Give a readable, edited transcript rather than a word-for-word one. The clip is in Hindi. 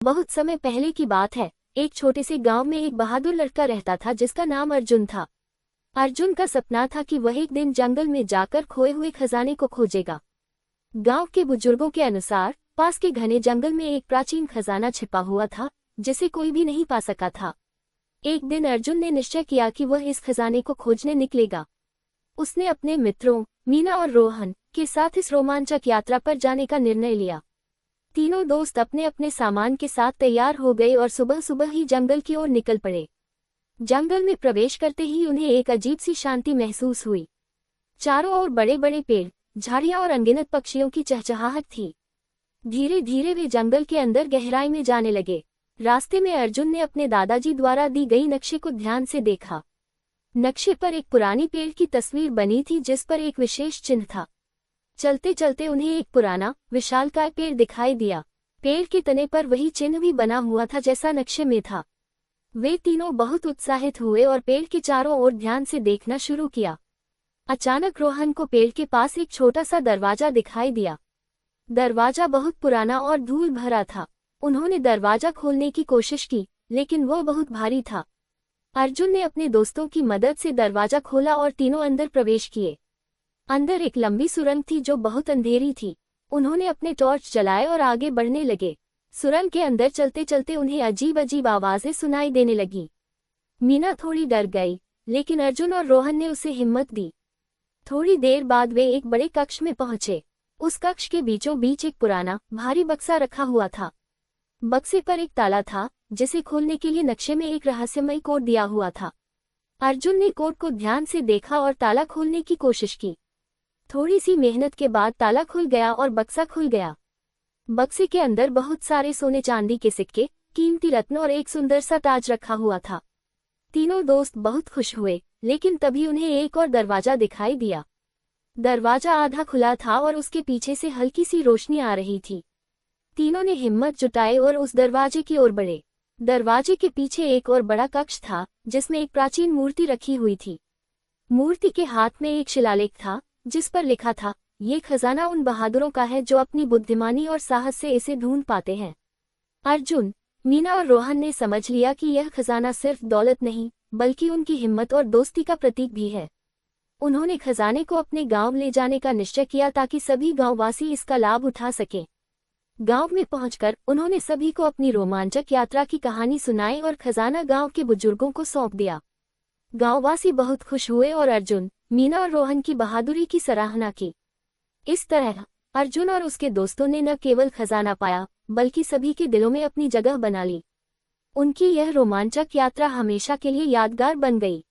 बहुत समय पहले की बात है। एक छोटे से गांव में एक बहादुर लड़का रहता था जिसका नाम अर्जुन था। अर्जुन का सपना था कि वह एक दिन जंगल में जाकर खोए हुए खजाने को खोजेगा। गांव के बुजुर्गों के अनुसार पास के घने जंगल में एक प्राचीन खजाना छिपा हुआ था जिसे कोई भी नहीं पा सका था। एक दिन अर्जुन ने निश्चय किया कि वह इस खजाने को खोजने निकलेगा। उसने अपने मित्रों मीना और रोहन के साथ इस रोमांचक यात्रा पर जाने का निर्णय लिया। तीनों दोस्त अपने अपने सामान के साथ तैयार हो गए और सुबह सुबह ही जंगल की ओर निकल पड़े। जंगल में प्रवेश करते ही उन्हें एक अजीब सी शांति महसूस हुई। चारों ओर बड़े बड़े पेड़, झाड़ियां और अनगिनत पक्षियों की चहचहाहट थी। धीरे धीरे वे जंगल के अंदर गहराई में जाने लगे। रास्ते में अर्जुन ने अपने दादाजी द्वारा दी गई नक्शे को ध्यान से देखा। नक्शे पर एक पुरानी पेड़ की तस्वीर बनी थी जिस पर एक विशेष चिन्ह था। चलते चलते उन्हें एक पुराना विशालकाय पेड़ दिखाई दिया। पेड़ के तने पर वही चिन्ह भी बना हुआ था जैसा नक्शे में था। वे तीनों बहुत उत्साहित हुए और पेड़ के चारों ओर ध्यान से देखना शुरू किया। अचानक रोहन को पेड़ के पास एक छोटा सा दरवाजा दिखाई दिया। दरवाजा बहुत पुराना और धूल भरा था। उन्होंने दरवाजा खोलने की कोशिश की, लेकिन वह बहुत भारी था। अर्जुन ने अपने दोस्तों की मदद से दरवाजा खोला और तीनों अंदर प्रवेश किए। अंदर एक लंबी सुरंग थी जो बहुत अंधेरी थी। उन्होंने अपने टॉर्च जलाए और आगे बढ़ने लगे। सुरंग के अंदर चलते चलते उन्हें अजीब अजीब आवाजें सुनाई देने लगी। मीना थोड़ी डर गई, लेकिन अर्जुन और रोहन ने उसे हिम्मत दी। थोड़ी देर बाद वे एक बड़े कक्ष में पहुंचे। उस कक्ष के बीचों बीच एक पुराना भारी बक्सा रखा हुआ था। बक्से पर एक ताला था जिसे खोलने के लिए नक्शे में एक रहस्यमय कोड दिया हुआ था। अर्जुन ने कोड को ध्यान से देखा और ताला खोलने की कोशिश की। थोड़ी सी मेहनत के बाद ताला खुल गया और बक्सा खुल गया। बक्से के अंदर बहुत सारे सोने चांदी के सिक्के, कीमती रत्न और एक सुंदर सा ताज रखा हुआ था। तीनों दोस्त बहुत खुश हुए, लेकिन तभी उन्हें एक और दरवाजा दिखाई दिया। दरवाजा आधा खुला था और उसके पीछे से हल्की सी रोशनी आ रही थी। तीनों ने हिम्मत जुटाई और उस दरवाजे की ओर बढ़े। दरवाजे के पीछे एक और बड़ा कक्ष था जिसमें एक प्राचीन मूर्ति रखी हुई थी। मूर्ति के हाथ में एक शिलालेख था जिस पर लिखा था, ये खजाना उन बहादुरों का है जो अपनी बुद्धिमानी और साहस से इसे ढूंढ पाते हैं। अर्जुन, मीना और रोहन ने समझ लिया कि यह खजाना सिर्फ दौलत नहीं, बल्कि उनकी हिम्मत और दोस्ती का प्रतीक भी है। उन्होंने खजाने को अपने गांव ले जाने का निश्चय किया ताकि सभी गांववासी इसका लाभ उठा सकें। गांव में पहुंचकर उन्होंने सभी को अपनी रोमांचक यात्रा की कहानी सुनाई और खजाना गांव के बुजुर्गों को सौंप दिया। गांववासी बहुत खुश हुए और अर्जुन, मीना और रोहन की बहादुरी की सराहना की। इस तरह अर्जुन और उसके दोस्तों ने न केवल खजाना पाया, बल्कि सभी के दिलों में अपनी जगह बना ली। उनकी यह रोमांचक यात्रा हमेशा के लिए यादगार बन गई।